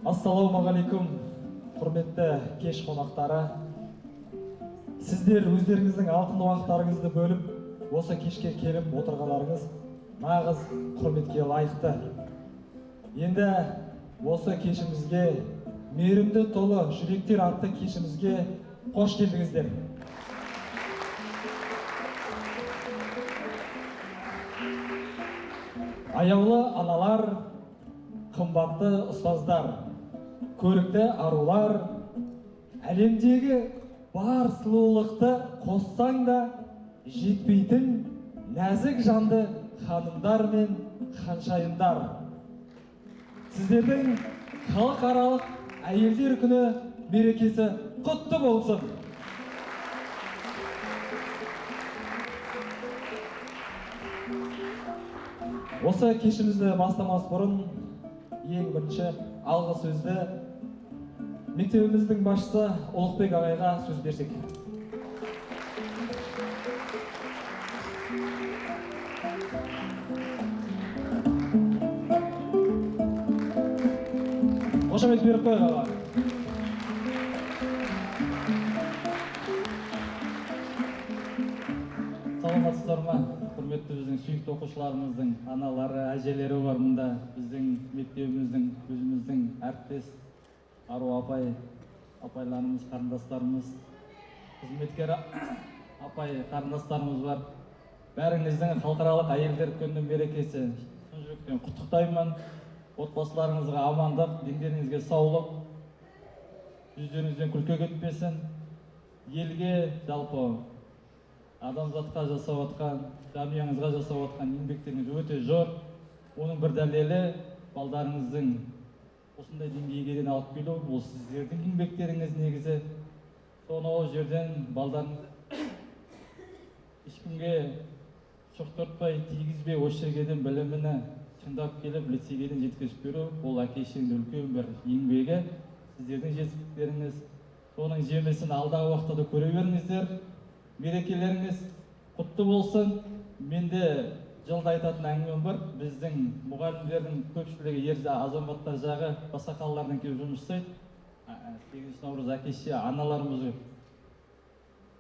Ассалаумағалейкум, құрметті кеш қонақтары. Сіздер өздеріңіздің алтын уақыттарыңызды бөліп, осы кешке келіп отырғандарыңыз нағыз құрметке лайықты. Енді осы кешімізге, мейірімді толы жүректер атты кешімізге қош келдіңіздер. Аяулы аналар, қымбатты ұстаздар, көрікті арулар, әлемдегі бар сұлулықты қоссаң да жетпейтін нәзік жанды ханымдар мен ханшайымдар. Сіздердің халықаралық әйелдер күні мерекесі құтты болсын. Осы кешімізді бастамас бұрын ең бірінші алғы сөзді мектебіміздің басшысы Ұлықбек ағайға сөз берсек. Қошамет беріп қойық аға. Саламатсыздар ма? Құрметті біздің сүйікті оқушыларымыздың аналары, әжелері бар мұнда. Біздің мектебіміздің, өзіміздің әріптес ару апайларымыз, қарындастарымыз, қызметкер апай қарындастарымыз бар. Бәріңіздің халықаралық әйелдер күнінің мерекесі. Шын жүректен құттықтаймын. Отбасыларыңызға амандық, дендеріңізге саулық, жүздеріңізден күлкі кетпесін. Елге жалпы адамзатқа жасап отқан, жанұяңызға жасап отқан еңбектеріңіз өте зор. Оның бір дәлелі балдарыңыздың осындай деңгейге дейін алып келу, бұл сіздердің еңбектеріңіз негізі. Соны ол жерден балдарыңыз ешкімге шоқтыртпай, тигізбей, осы жерге дейін біліміні шыңдап келіп, лицейге дейін жеткізіп беру, бұл әке-шешенің үлкен бір еңбегі, сіздердің жетістіктеріңіз. Соның жемісін алдағы уақытта да көре беріңіздер. Мерекелеріңіз құтты болсын. Менде жылда айтатын әңгімем бар. Біздің мұғалімдердің көпшілігі азаматтар жағы басқа қалалардан келіп жұмыс істейді. 8 наурыз әке-шеше аналарымызды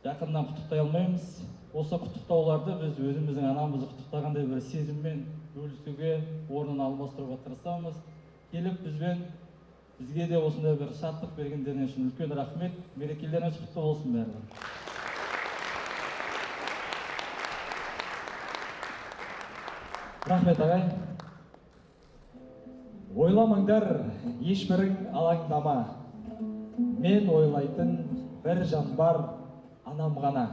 жақыннан құттықтай алмаймыз. Осы құттықтауларды біз өзіміздің анамызды құттықтағандай бір сезіммен бөлісуге, орнын алмастыруға тырысамыз. Келіп бізге де осындай бір шаттық бергендеріне үшін үлкен рахмет. Мерекелеріңіз құтты болсын бәрі. Рахмет ағай. Ойламаңдар, ешбірің алаңдама. Мен ойлайтын бір жан бар, анам ғана.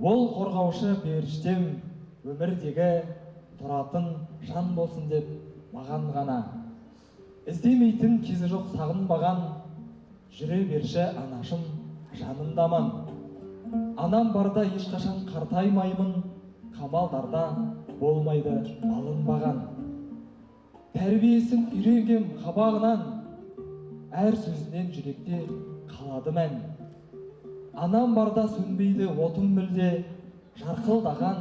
Ол қорғаушы періштем, өмірдегі тұратын жан болсын деп маған ғана. Іздемейтін кезі жоқ сағынбаған, жүре берші анашым жанымдаман. Анам барда ешқашан қартаймаймын, қамалдарда болмайды алынбаған. Тәрбиесін үйренгем қабағынан, әр сөзінен жүректе қалады мән. Анам барда сөнбейді отым мүлде, жарқылдаған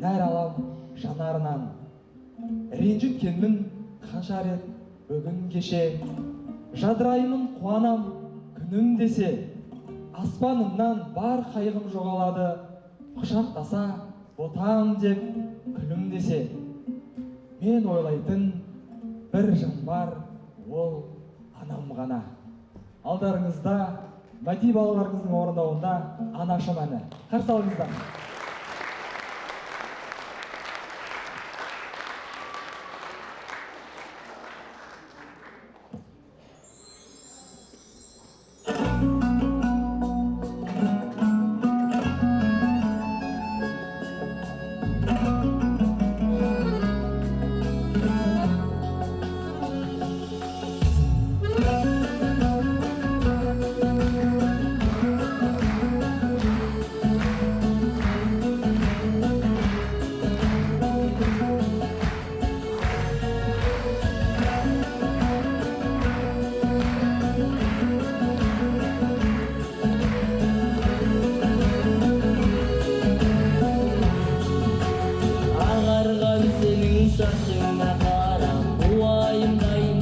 нәр алам жанарынан. Ренжіткенмін қанша рет бүгін кеше, жадыраймын қуанам күнім десе. Аспанымнан бар қайғым жоғалады, құшақтаса ботам деп күлім десе. Мен ойлайтын бір жан бар, ол анам ғана. Алдарыңызда мәди балаларыңыздың орындауында анашым әні. Қарсы алыңыздар.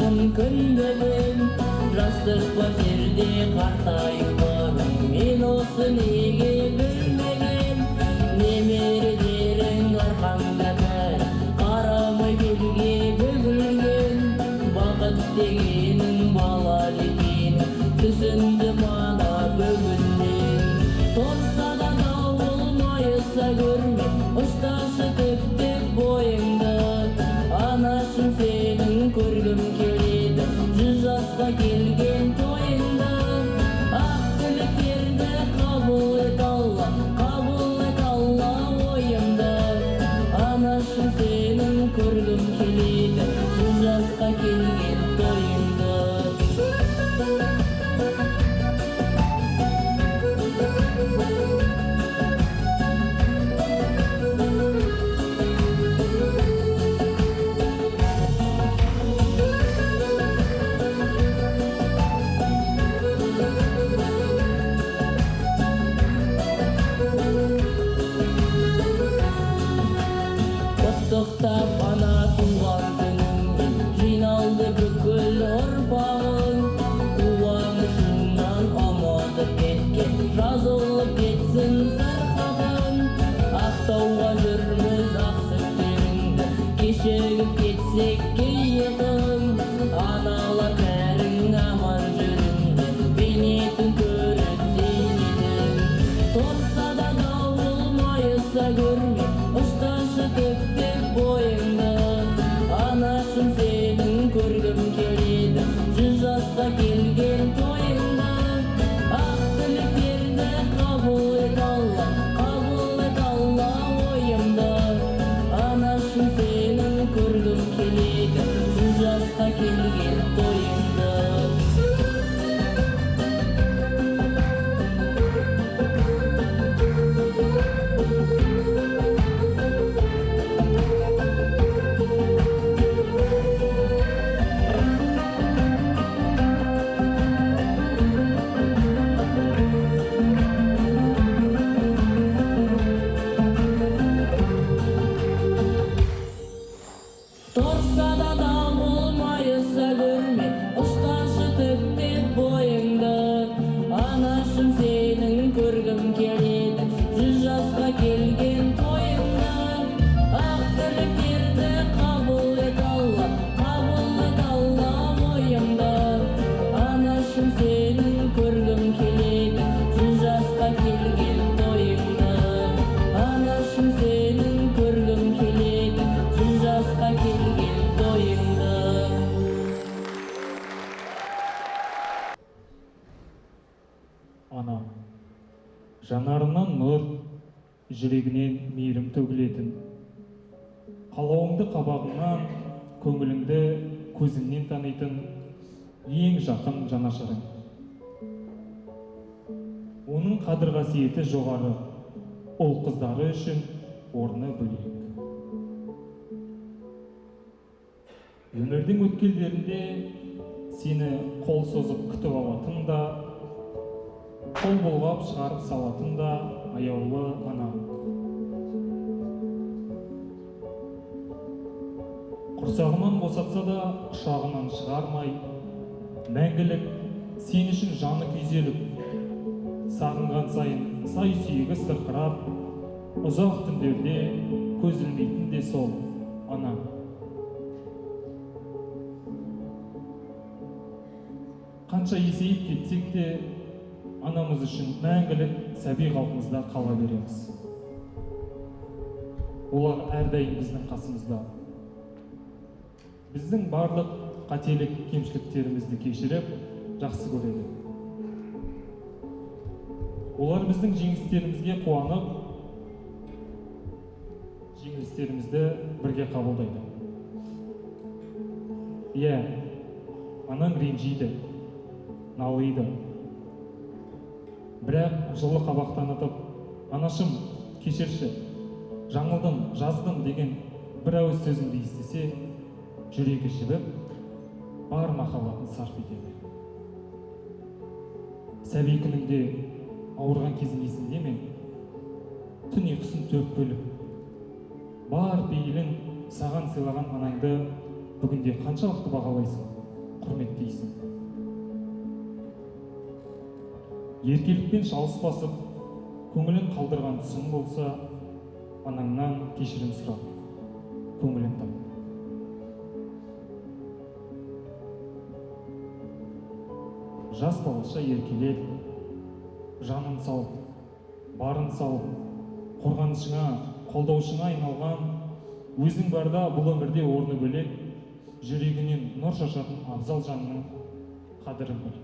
жаным көнбеген, жастық бар жерде қартайып барым, мен осы неге білмеген. Немерелерің арқаңда бәрі қарамай белге бөгілген, бақыт дегенің бала екенін түсінді мана бүгіннен. Торса да дауыл майыса көрме, ұшташы төктеп бойыңды, анашым сенің көргім келеді 100 жасқа келген тойыңды. Ақ тілектерді қабыл ет Алла, ойымды, анашым сенің көргім келеді 100 жасқа келген тойыңды. Құттықтап ана туған күніңмен жиналды бүкіл ұрпағың, қуанышыңнан ұмытып кеткен жазылып кетсін сырқатың. Ақтауға жүрміз ақ сүттеріңді кешігіп кетсек кейігің, аналар бәрің аман жүріңдер бейнетін көріп зейнетін. Торса да дауыл майыса көрме, ұшташы төктеп бойыңды, анашым сенің көргім келеді 100 жасқа келген тойыңды. Ақ тілектерді қабыл ет Алла, ойымды, анашым сенің көргім келеді 100 жасқа келген тойыңды. Торса да дауыл майыса көрме, ұшташы төктеп бойыңды, анашым сенің көргім келеді 100 жасқа келген тойыңды. Ақ тілектерді қабыл ет Алла, ойымды, анашым сенің көргім келеді 100 жасқа келген тойыңды. Анашым сенің көргім келеді 100 жасқа келген тойыңды. Анам, жанарынан нұр, жүрегінен мейірім төгілетін, қалауыңды қабағыңнан, көңіліңді көзіңнен танитын ең жақын жанашырың. Оның қадір қасиеті жоғары, ұл қыздары үшін орны бөлек. Өмірдің өткелдерінде сені қол созып күтіп алатын да, қол бұлғап шығарып салатын да аяулы анам. Құрсағынан босатса да құшағынан шығармай, мәңгілік сен үшін жаны күйзеліп, сағынған сайын сай сүйегі сырқырап, ұзақ түндерде көз ілмейтін де сол анам. Қанша есейіп кетсек те, анамыз үшін мәңгілік сәби қалпымызда қала береміз. Олар әрдайым біздің қасымызда. Біздің барлық қателік кемшіліктерімізді кешіріп, жақсы көреді. Олар біздің жеңістерімізге қуанып, жеңілістерімізді бірге қабылдайды. Иә, анаң ренжиді, налиды. Бірақ жылы қабақ танытып, анашым, кешірші, жаңылдым, жаздым деген бір ауыз сөзіңді естісе, жүрегі жібіп, бар махаббатын сарп етеді. Сәби күніңде ауырған кезің есіңде ме? Түн ұйқысын төрт бөліп, бар пейілін саған сыйлаған анаңды бүгінде қаншалықты бағалайсың? құрметтейсің. Еркелікпен шалыс басып, көңілін қалдырған тұсың болса, анаңнан кешірім сұра, көңілін тап. Жас балаша еркелет, жанын салып, барын салып, қорғанышыңа, қолдаушыңа айналған, өзің барда бұл өмірде орны бөлек, жүрегінен нұр шашатын абзал жанның қадірін біл.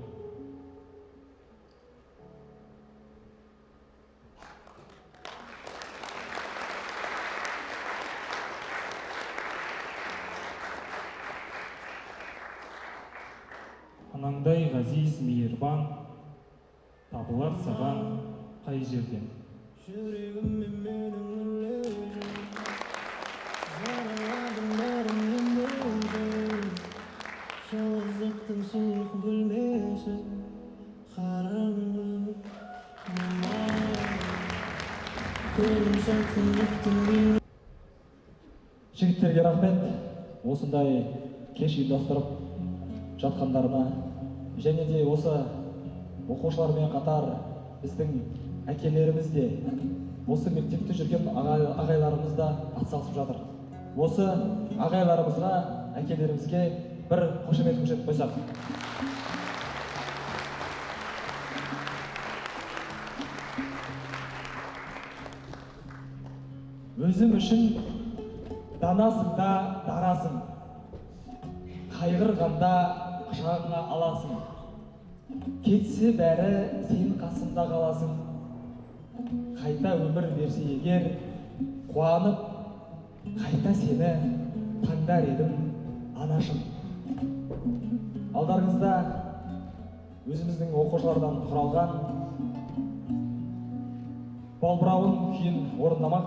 Анаңдай ғазиз, мейірбан, табылар саған қай жерден. Жүрегіммен менің өлежім, жараладың бәріңнен өзің, жалғыздықтың суық бөлмесі, қараңғы көрім шаттықтың мен. Жігіттерге рахмет, осындай кеш ұйымдастырып жатқандарына, және де осы оқушылармен қатар біздің әкелеріміз де, осы мектепте жүрген ағайларымыз да атсалысып жатыр. Осы ағайларымызға, әкелерімізге бір қошемет көрсетіп қойсақ. Өзің үшін данасың да дарасың, қайғырғанда құшағыңа аласың, кетсе бәрі сен қасында қаласың. Қайта өмір берсе егер, қуанып, қайта сені таңдар едім анашым. Алдарыңызда өзіміздің оқушылардан құралған балбырауын күйін орындамақ,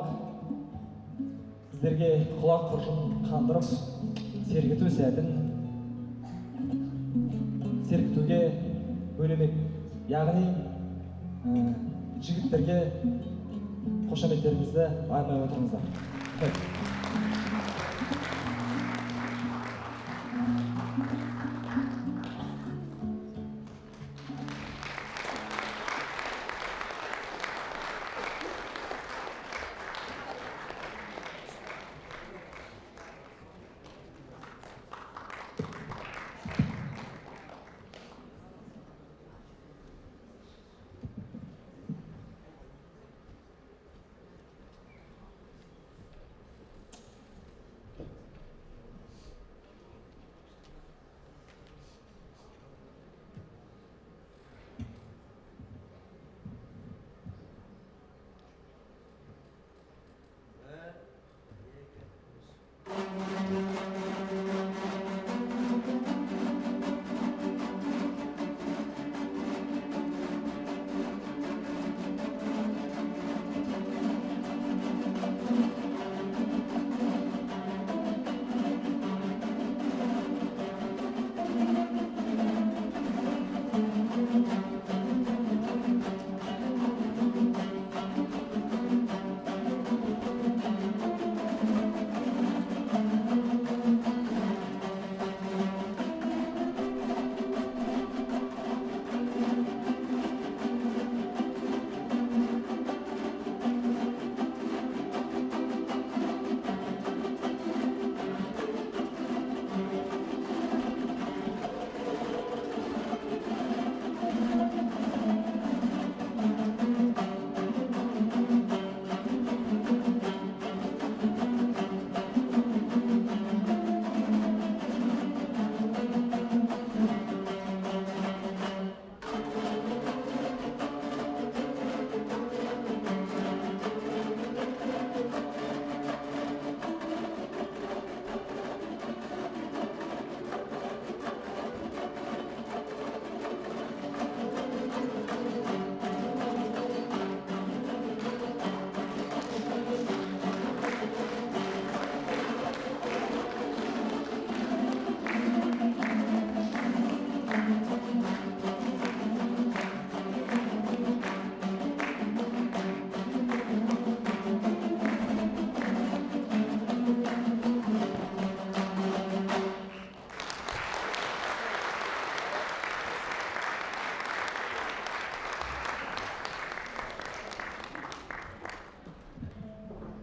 сіздерге құлақ құршын қандырып, сергіту сәтін сергітуге бөлемек. Яғни жігіттерге қошаметтеріңізді аямай отырыңыздар.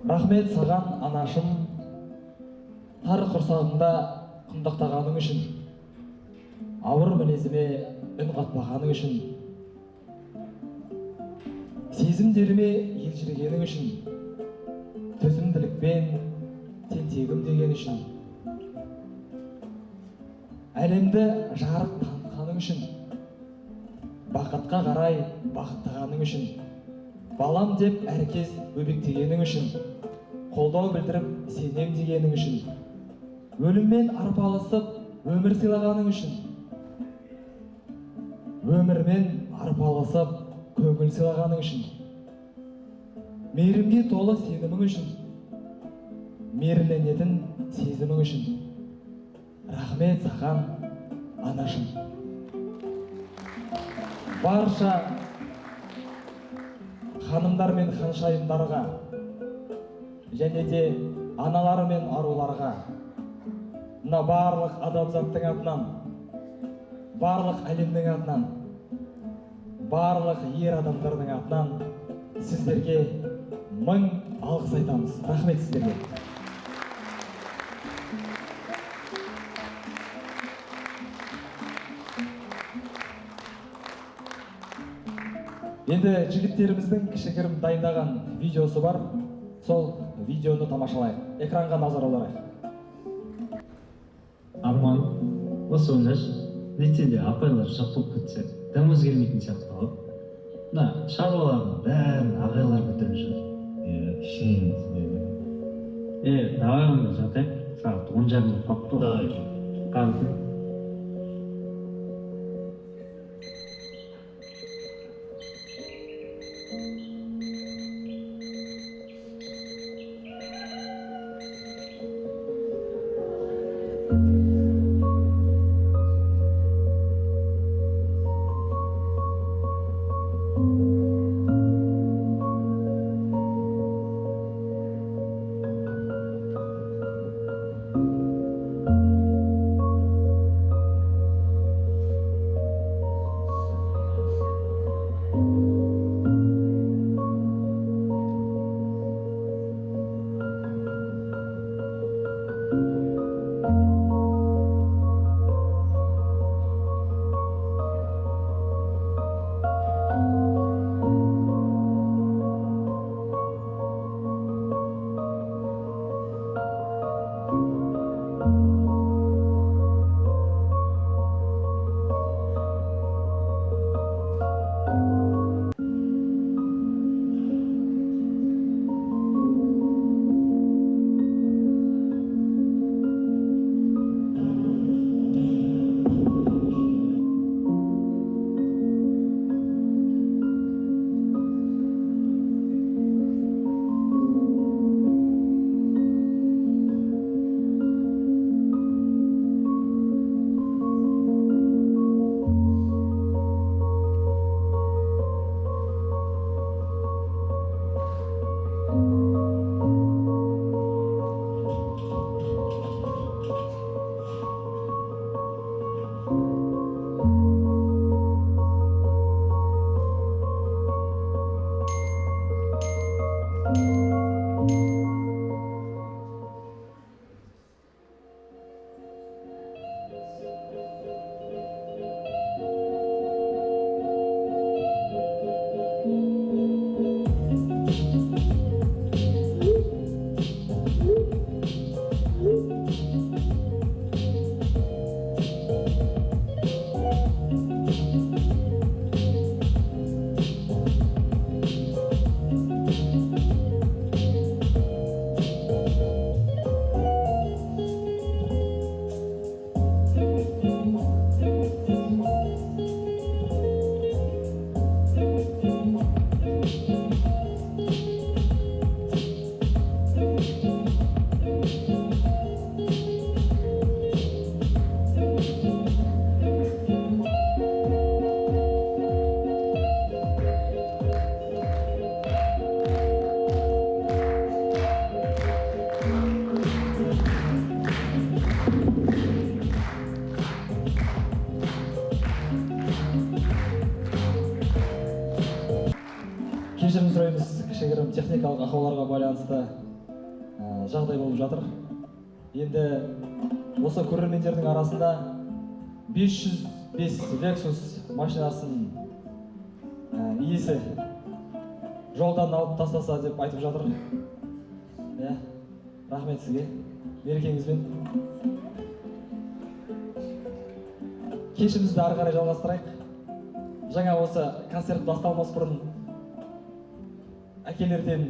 Рахмет саған анашым, тар құрсағыңда құндақтағаның үшін, ауыр мінезіме үн қатпағаның үшін, сезімдеріме елжірегенің үшін, төзімділікпен тентегім деген үшін, әлемді жарық танытқаның үшін, бақытқа қарай бақыттағаның үшін, балам деп әркез өбектегенің үшін, қолдау білдіріп сенем дегенің үшін, өліммен арпалысып өмір сыйлағаның үшін, өмірмен арпалысып көңіл сыйлағаның үшін, мейірімге толы сенімің үшін, мейірленетін сезімің үшін, рахмет саған анашым. Барша ханымдар мен ханшайымдарға және де аналары мен аруларға, мына барлық адамзаттың атынан, барлық әлемнің атынан, барлық ер адамдардың атынан сіздерге мың алғыс айтамыз. Рахмет сіздерге. Енді жігіттеріміздің кішігірім дайындаған видеосы бар. Сол видеоны тамашалайық. Экранға назар аударайық. Арман, осы ойлаш, нетседе апайлар жоқ болып кетсе, дәм өзгермейтін сияқты ғой. Мына шаруалардың бәрін ағайлар бітіріп жүр. Шын. Давай онда жатайық. Сағат 10:30 болып қалыпты ғой. Қалды. Кешірім сұраймыз, кішігірім техникалық ақауларға байланысты жағдай болып жатыр. Енді осы көрермендердің арасында 505 Lexus машинасын иесі жолдан алып тастаса деп айтып жатыр. Рахмет сізге, мерекеңізбен. Кешімізді ары қарай жалғастырайық. Жаңа осы концерт басталмас бұрын әкелерден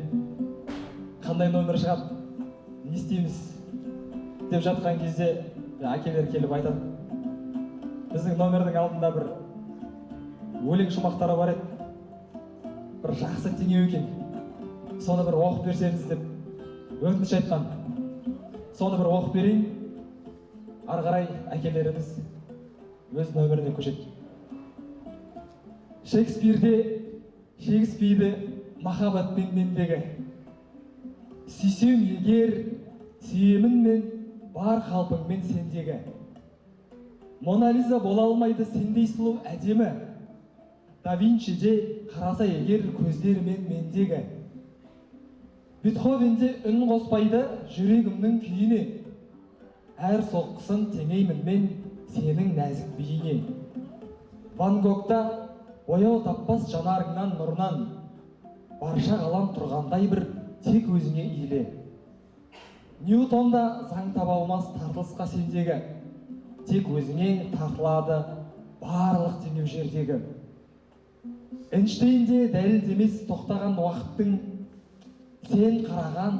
қандай номер шығады, не істейміз деп жатқан кезде әкелер келіп айтады. Біздің номердің алдында бір өлең шумақтары бар еді. Бір жақсы теңеу екен. Соны бір оқып берсеңіз деп өтініш айтқан. Соны бір оқып берейін. Ары қарай әкелеріміз өз номеріне көшеді. Шекспирді махаббатпен мендегі. Сүйсем егер, сүйемін мен бар қалпыңмен сендегі. Мона Лиза бола алмайды сендей сұлу әдемі. Да Винчиде қараса егер көздерімен мендегі. Бетховенде үн қоспайды жүрегімнің күйіне. Әр соққысын теңеймін мен сенің нәзік биіне. Ван Гогта бояу таппас жанарыңнан нұрынан. Барша ғалам тұрғандай бір тек өзіңе иіле. Ньютонда заң таба алмас тартылысқа сендегі. Тек өзіңе тартылады барлық теңеу жердегі. Эйнштейнде дәлелдемес тоқтаған уақыттың, сен қараған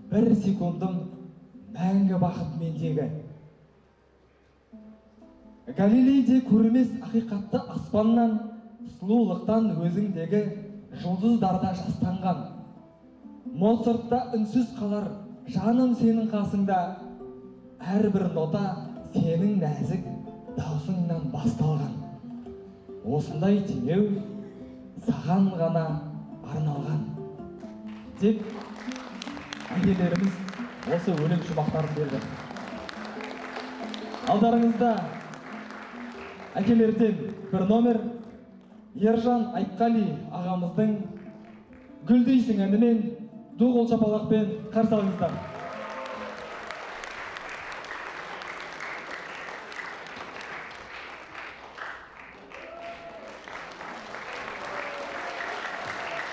бір секундым мәңгі бақыт мендегі. Галилейде көрмес ақиқатты аспаннан, сұлулықтан өзіңдегі жұлдыздарда жастанған. Моцартта үнсіз қалар жаным сенің қасыңда, әрбір нота сенің нәзік даусыңнан басталған. Осындай теңеу саған ғана арналған деп әкелеріміз осы өлең шумақтарын берді. Алдарыңызда әкелерден бір номер Ержан Айтқали ағамыздың Гүлдейсің әнімен ду қол шапалақпен қарсы алыңыздар.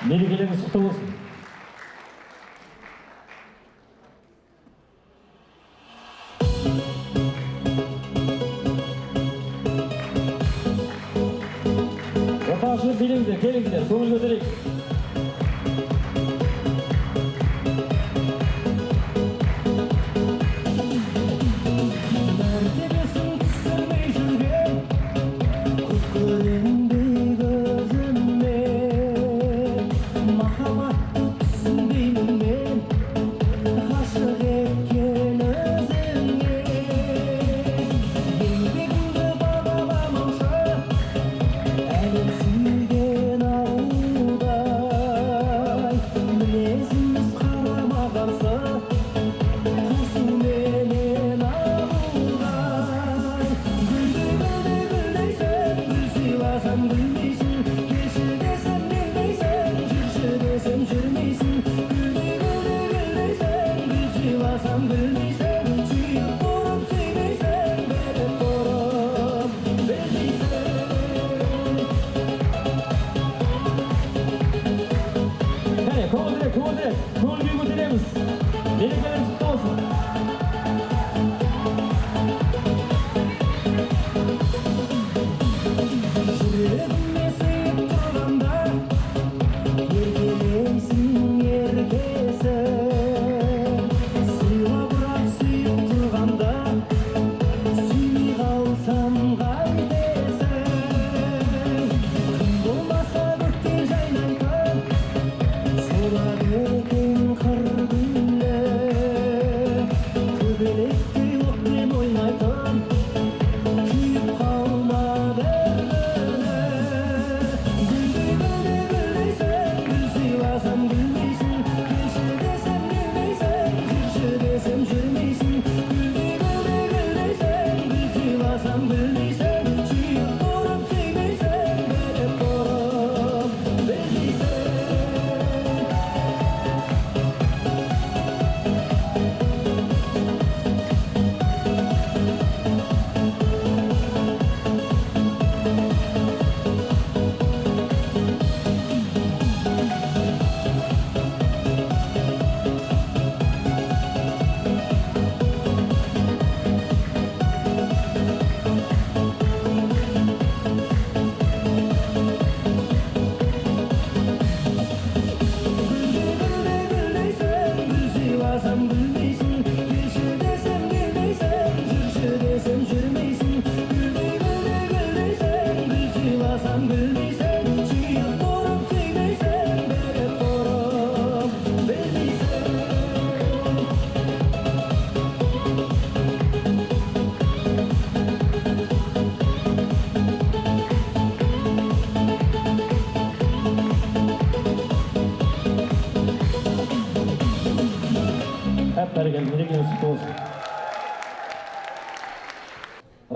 Мерекелеріңіз құтты болсын. Орташы биліңдер, келіңдер, көңіл көтерейік. Suygen ağuda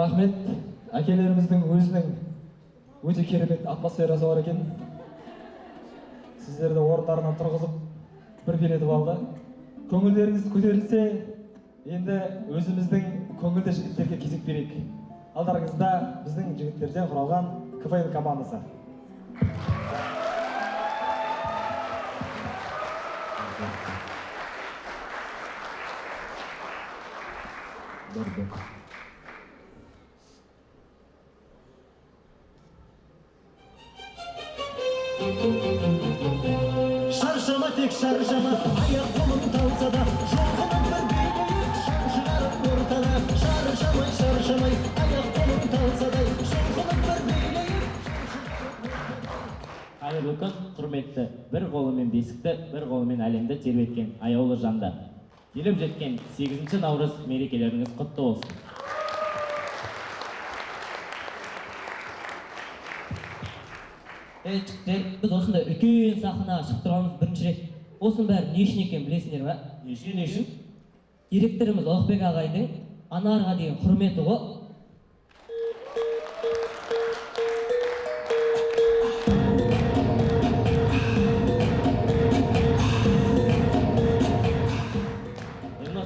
рахмет. Әкелеріміздің өзінің өте керемет атмосферасы бар екен. Сіздерді орындарынан тұрғызып бір билетіп алды. Көңілдеріңіз көтерілсе, енді өзіміздің көңілді жігіттерге кезек берейік. Алдарыңызда біздің жігіттерден құралған КВН командасы. Шаршама тек шаршама, аяқ қолың талса да, жоғынан бір билейік, шаң шығарып ортада. Шаршамай, аяқ қолың талса да, жоғынан бір билейік, Қайырлы күн, құрметті, бір қолымен бесікті, бір қолымен әлемді тербеткен аяулы жандар. Келіп жеткен 8 наурыз мерекелеріңіз құтты болсын. Жігіттер, біз осындай үлкен сахнаға шығып тұрғанымыз бірінші рет. Осының бәрі не үшін екенін білесіңдер ме? Не үшін? Директорымыз Ұлықбек ағайдың Анарға деген құрметі ғой.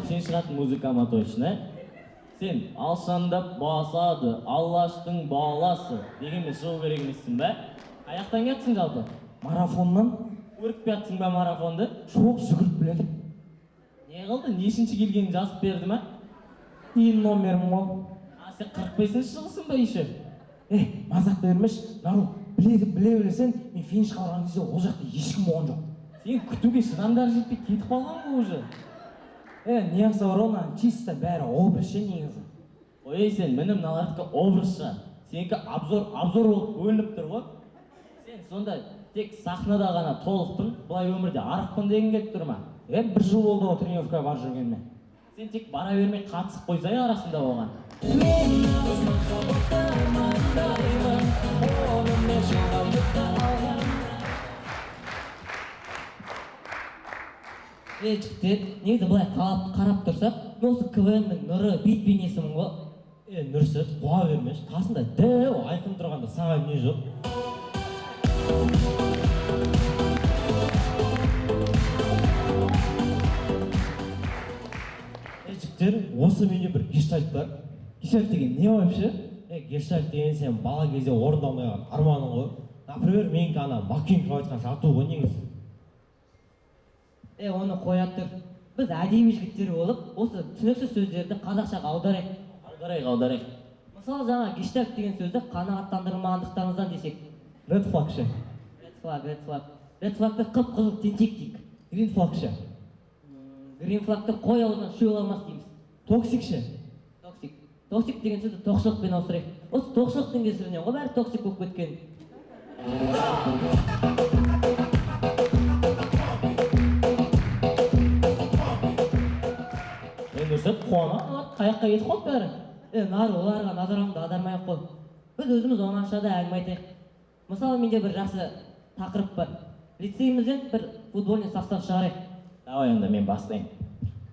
Сен шығатын музыкама точно. Сен алшандап басады, Аллаштың баласы дегенмен шығу керек емессің бе? Аяқтан кетсің жалпы? Марафоннан Өріп жатсың ба марафонды? жоқ жүгіріп біледі. Не қылды? Нешінші келгенін жазып берді ма? Ең номерім ғой. Сен 45-ші жылғысың ба еще? Мазақ бермеш, нару, біле білесен, мен финишқа барған кезде ол жақта ешкім болған жоқ. Сен күтуге шыдамдар жетпей кетіп қалған ғой уже. Неғысы бар онан, чисто бәрі образ негізі. Ой, сен мінім мыналардікі образша. Сенікі обзор болып бөлініп тұр ғой. Сен сонда тек сахнада ғана толықпын, бұлай өмірде арықпын деген келіп тұр ма? Бір жыл болды ғой тренировкаға барып жүргеніме. Сен тек бара бермей қатысып қойсай арасында болған. Жігіттер, негізі былай қарап тұрсақ, осы КВН-ның нұры бет бейнесімін ғой. Нұрсет, қуа бермеш, қасында дәу айқын тұрғанда саған не жоқ? Жігіттер, осы менде бір гештальт бар. Гештальт деген не вообще? Гештальт деген сен бала кезде орындалмаған арманың ғой. Например, менікі ана Макинка айтқан жату ғой негізі. Оны қоя тұр. Біз әдемі жігіттер болып, осы түсініксіз сөздерді қазақшаға Аударайық. Мысалы, жаңа гештальт деген сөзді қанағаттандырмағандықтарыңыздан десек. Red flag ше. Red flag-ты қып-қызыл тентек дейік. Green flag ше. Green flag-ты қой аузынан шөп алмас дейміз. Toxic ше. Токсик деген сөзді тоқшылықпен ауыстырайық. Осы тоқшылықтың кесірінен ғой бәрі токсик болып кеткен. Нұрсет, қуана, қаяққа кетіп қалды бәрі. Нары оларға назарыңды аудармай-ақ қой. Біз өзіміз оңашада әңгіме айтайық. Мысалы, менде бір жақсы тақырып бар. Лицейімізден бір футбольный состав шығарайық. Давай онда мен бастайын.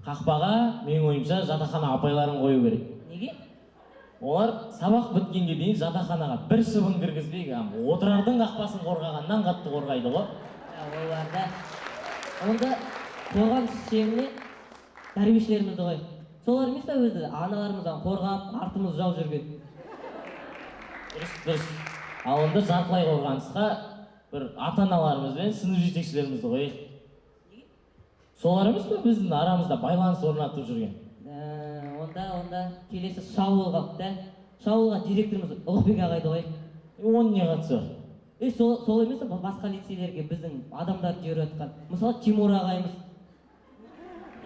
Қақпаға, менің ойымша, жатақхана апайларын қою керек. Неге? Олар сабақ біткенге дейін жатақханаға бір шыбын кіргізбей, отырардың қақпасын қорғағаннан қатты қорғайды ғой. Оларда. Онда қорған шегіне тәрбиешілерімізді қойып. Солар емес та өзі аналарымыздан қорғап, артымыз жау жүрген. Дұрыс. Ал онда жартылай қорғанысқа бір ата-аналарымыз бен сынып жетекшілерімізді қойық. Солар емес пе біздің арамызда байланыс орнатып жүрген? Онда келесі шабуыл қалды да. Шабуылға директорымыз Ұлықбек ағайды қойық. Оның не қатысы бар? Сол емес па басқа лицейлерге біздің адамдарды жіберіп жатқан. Мысалы, Тимур ағайымыз.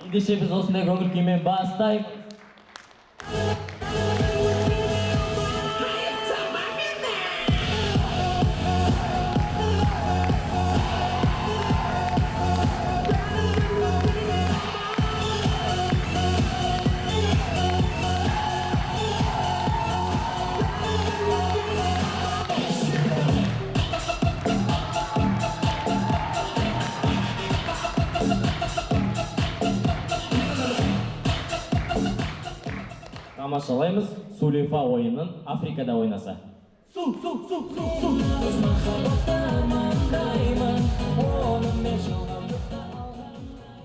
Ендеше біз осындай көңіл күймен бастайық. Тамашалаймыз, Сулейфа ойынын Африкада ойнаса.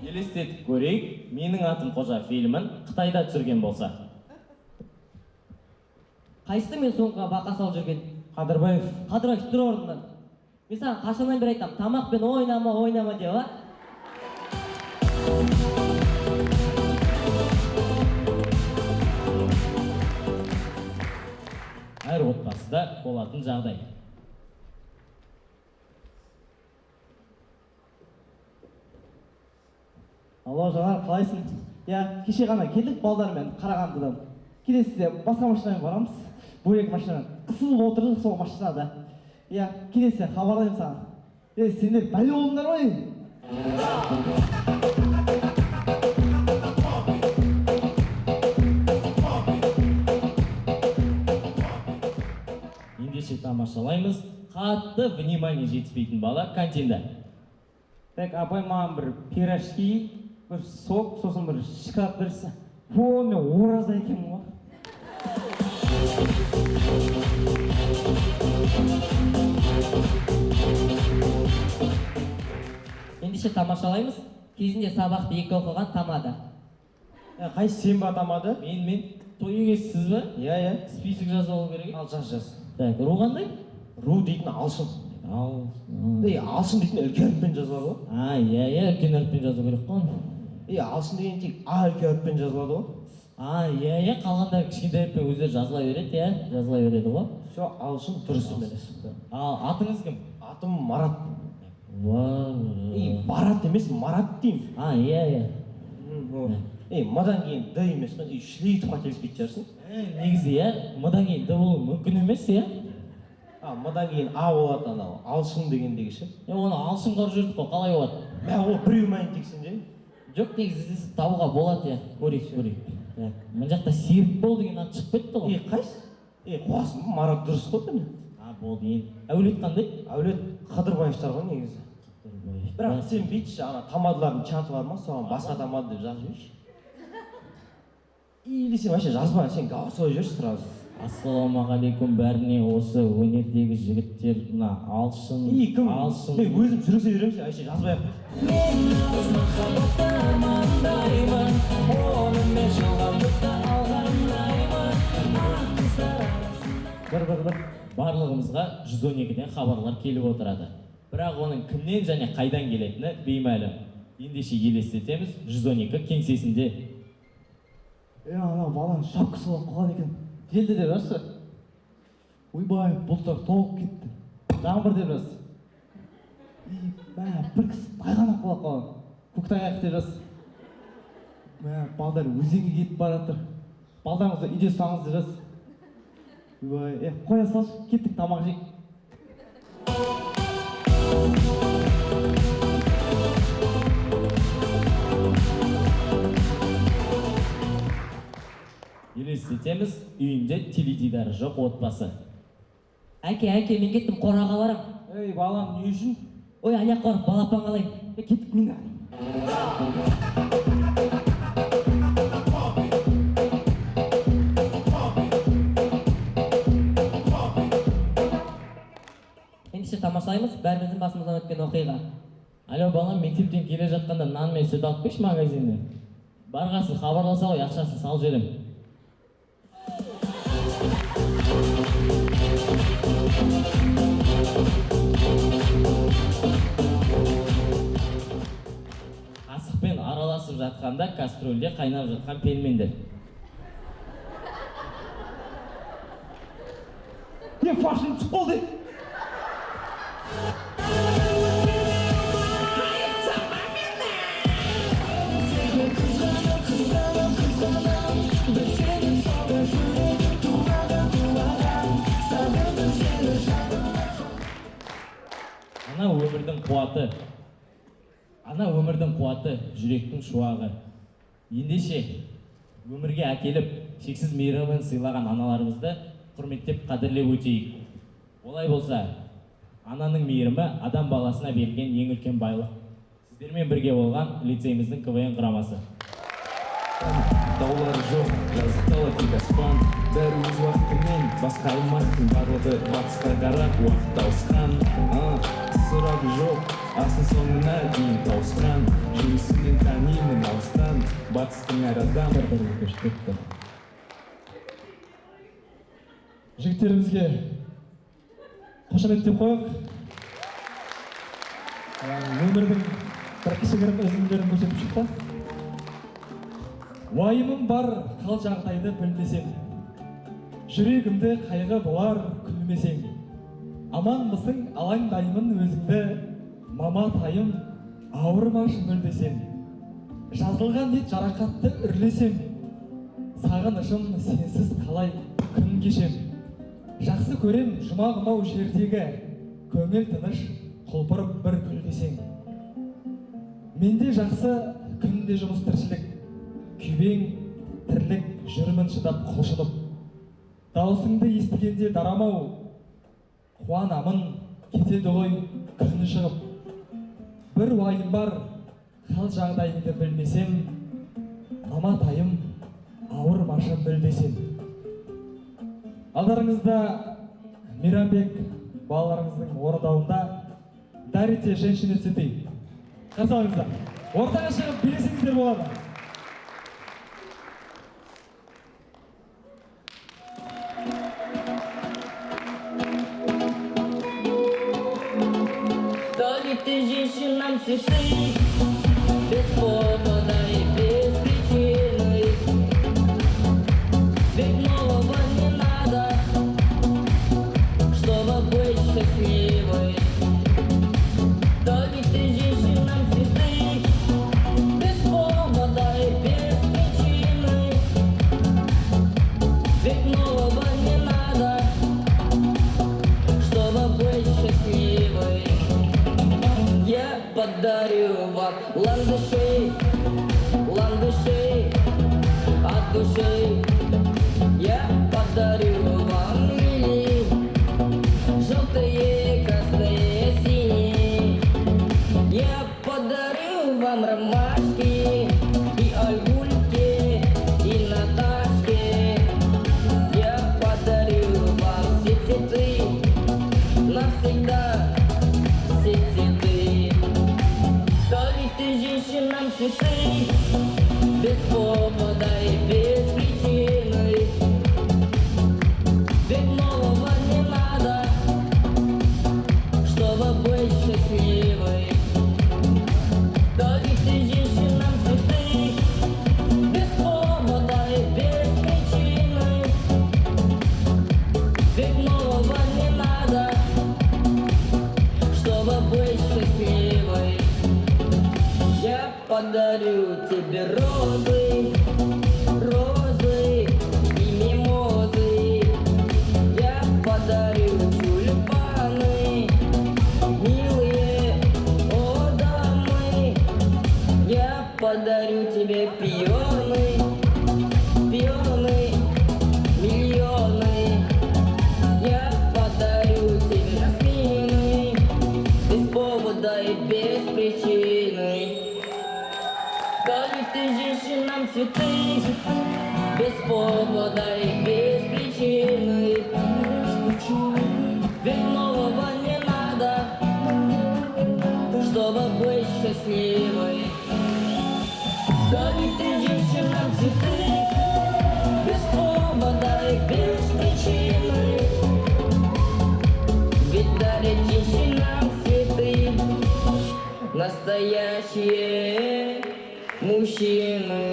Елестетіп көрейік, менің атым Қожа фильмін Қытайда түсірген болса. Қайсысы мен соңға бақа салып жүрген? Қадырбаев. Қадырбаев, тұр орнынан. Мен саған қашаннан бері айтам, тамақпен ойнама деп, а? Әр отбасыда болатын жағдай. Алло, Жанар, қалайсың? Кеше ғана келдік балдармен Қарағандыдан. Келесіде басқа машинамен барамыз. Бөлек машинамен. Қысылып отырдық сол машинада. Келесе хабарлаймын саған. Сендер бәле болдыңдар ғой. Ендеше тамашалаймыз. Қатты внимание жетіспейтін бала кантинда. Так, апай маған бір пирожки, бір сок, сосын бір шоколад берсе. Мен ораза екенмін ғой. Ендеше тамашалаймыз. Кезінде сабақты 2 оқыған Тамада. Қайсы сен ба Тамада? Мен той егесіз ба? Список жазып алу керек. Ал жаз. Так, ру қандай? Ру дейтін алшын. Алшын дейтін үлкен әріппен жазылады ғой. Үлкен әріппен жазу керек қой. Алшын деген тек А үлкен әріппен жазылады ғой. Қалғандар кішкентай әріппен өздері жазыла береді ғой. Все, алшын дұрысы емес. Ал атыңыз кім? Атым Марат. Барат емес, Марат деймін. Мадан кейін Д емес қой, шлейтіп қателеспейтін шығарсың. Негізі, мадан кейін Д болу мүмкін емес, Мадан кейін А болады анау, алшын дегендегі ше. Оны алшын қар жүрдік қой, қалай болады? Ол біреу мәйін тексін же? Жоқ, негізі табуға болады, көрейік. Мына жақта Серік бол деген ат шығып кетті ғой. Қайсы? Қуасың, Марат дұрыс қой міне. Болды, енді. Әулет қандай? Әулет Қыдырбаевтар ғой негізі. Бірақ сен бүйтші, ана тамадалардың чаты бар ма, соған басқа тамада деп жазып жіберші. Или сен вообще жазба, сен голосовой жүрші сразу. Ассалаумағалейкум бәріне, осы өнердегі жігіттер, мына алшын. Кім? Мен өзім жүргізе беремін, сен вообще жазбай ақ. Барлығымызға 112-ден хабарлар келіп отырады. Бірақ оның кімнен және қайдан келетіні беймәлім. Ендеше елестетеміз, 112 кеңсесінде. Ана баланың шапкасы болып қалған екен. Желді деп жазшы. Ойбай, бұлттар толып кетті. Жаңбыр деп жаз. Бір кісі тайғанап қалған. Көктайғақ деп жаз. Балдар өзенге кетіп баратыр. Балдарыңызды үйде ұстаңыз деп жаз. Ойбай, қоя салшы, кеттік тамақ жейік. Елестетеміз, үйінде теледидары жоқ отбасы. Әке, мен кеттім, қораға барам. Балам, не үшін? Ой, аяқ барып, балапан қалайын. Кеттік мен Ендеше тамашалаймыз, бәріміздің басымыздан өткен оқиға. Алло, балам, мектептен келе жатқанда нан мен сүт алып келші магазиннен. Барғасы хабарласа ғой, ақшасын салып жіберем. Қасықпен араласып жатқанда кастрөлде қайнап жатқан пельмендер. фашин түсіп қалды. Ана өмірдің қуаты, жүректің шуағы. Ендеше, өмірге әкеліп, шексіз мейірімін сыйлаған аналарымызды құрметтеп қадірлеп өтейік. Олай болса, ананың мейірімі адам баласына берілген ең үлкен байлық. Сіздермен бірге болған лицейіміздің КВН құрамасы. таулар жоқ, жазық дала тек аспан. Бәрі өз уақытымен, басқа аймақтың барлығы батысқа қарап уақыт ауысқан. Сұрағы жоқ, асын соңына дейін тауысқан. Жүрісінен танимын алыстан, батыстың әр адам бір-бірін көшпекті. Жігіттерімізге қошеметтеп қояйық. Өмірдің бір кішігірім үзінділерін көрсетіп шықты. Уайымым бар, қал жағдайды білмесем, жүрегімде қайғы болар күлмесең. Аманмысың, алаңдаймын өзіңді, мама тайым, ауырмашы мүлдесем. Жазылған ет жарақатты үрлесем, сағынышым сенсіз қалай күн кешем. Жақсы көрем жұмағым ау жердегі, көңіл тыныш құлпырып бір күлдесең. Менде жақсы күнде жұмыс тіршілік, күйбең тірлік жүрмін шыдап құлшынып. Даусыңды естігенде дарамау, қуанамын кетеді ғой күні шығып. Бір уайым бар, хал жағдайыңды білмесем, маматайым ауырмашы мүлдесем. Алдарыңызда Мейрамбек балаларыңыздың орындауында «Дарите женщины цветы». Қарсы алыңыздар. Ортаға шығып билесеңіздер болады. Дарите женщинам цветы, без повода и без причины. Ведь нового не надо, чтобы быть счастливой. Дарите женщинам цветы, без повода и без причины. Ведь нового не надо, чтобы быть счастливой. Я подарю вам ландышей, ландышей от души. Я подарю вам лилии, желтые, красные, синие. Я подарю вам ромашки и ольгульки, и наташки. Я подарю вам все цветы, навсегда все цветы. Дарите женщинам цветы, без повода и без причины. Ведь нового не надо, чтобы быть счастливой. Дарите женщинам цветы, без повода и без причины. Ведь нового не надо, чтобы быть счастливой. Я подарю тебе розы, розы и мимозы. Я подарю тюльпаны, милые, о дамы. Я подарю тебе пионы, пионы, миллионы. Я подарю тебе жасмины, без повода и без причины. Дарите женщинам цветы, без повода и без причины. Ведь нового не надо, чтобы быть счастливой. Дарите женщинам цветы, без повода и без причины. Ведь дарит женщинам цветы настоящие мужчины.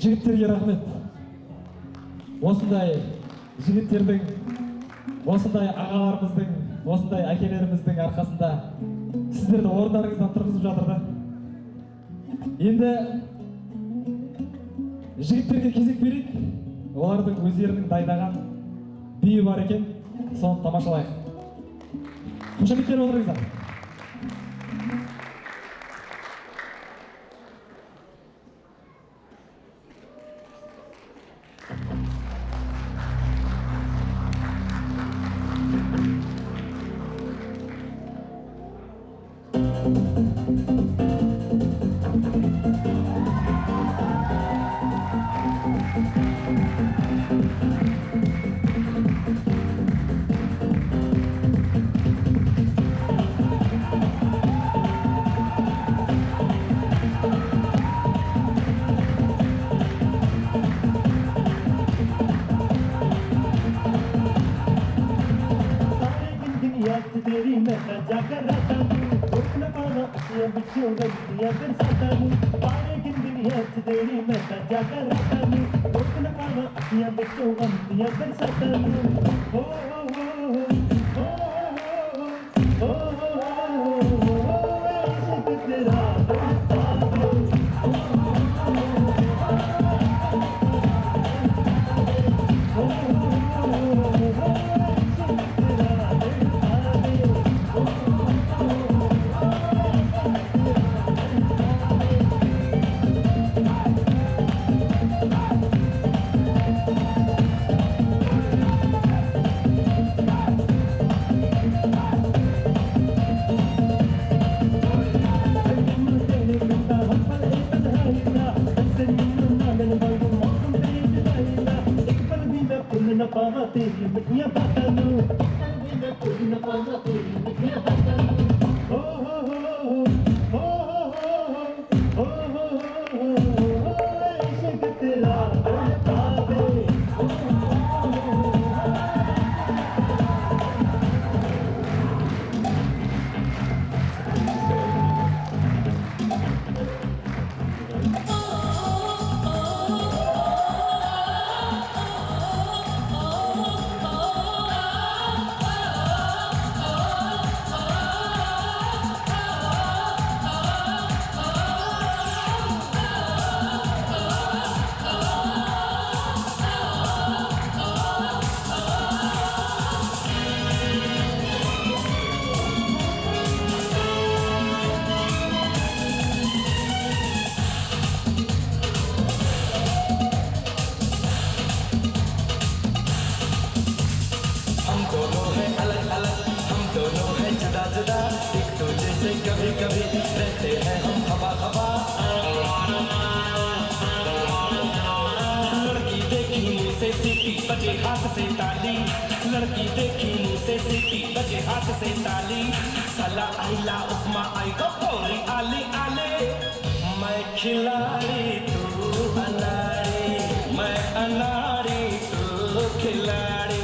Жігіттерге рахмет. Осындай жігіттердің, осындай ағаларымыздың, осындай әкелеріміздің арқасында сіздерді орындарыңыздан тұрғызып жатырды. Енді жігіттерге кезек берейік. Олардың өздерінің дайындаған би бар екен, соны тамашалайық. Қошеметтер отырыңыздар. तेरी मैं जाकर रहता हूँ उठना पाना ये बिच्छू गई या फिर साता हूँ पारे किन दिन याद तेरी मैं जाकर रहता हूँ उठना पाना ये बिच्छू गई या फिर साता हूँ हो हो हो हो हो हो इश्क तेरा न पावा तेरी मिठिया बातों न पावा तेरी मिठिया बातों हो हो हो हो हो इश्क तेरा पावे कभी कभी रहते हैं हम हवा हवा लड़की देखी मुँह से सीटी बजे हाथ से ताली लड़की देखी मुँह से सीटी बजे हाथ से ताली सला आइला उस्मा आई को पौरी आली आले मैं खिलाड़ी तू अनाड़ी मैं अनाड़ी तू खिलाड़ी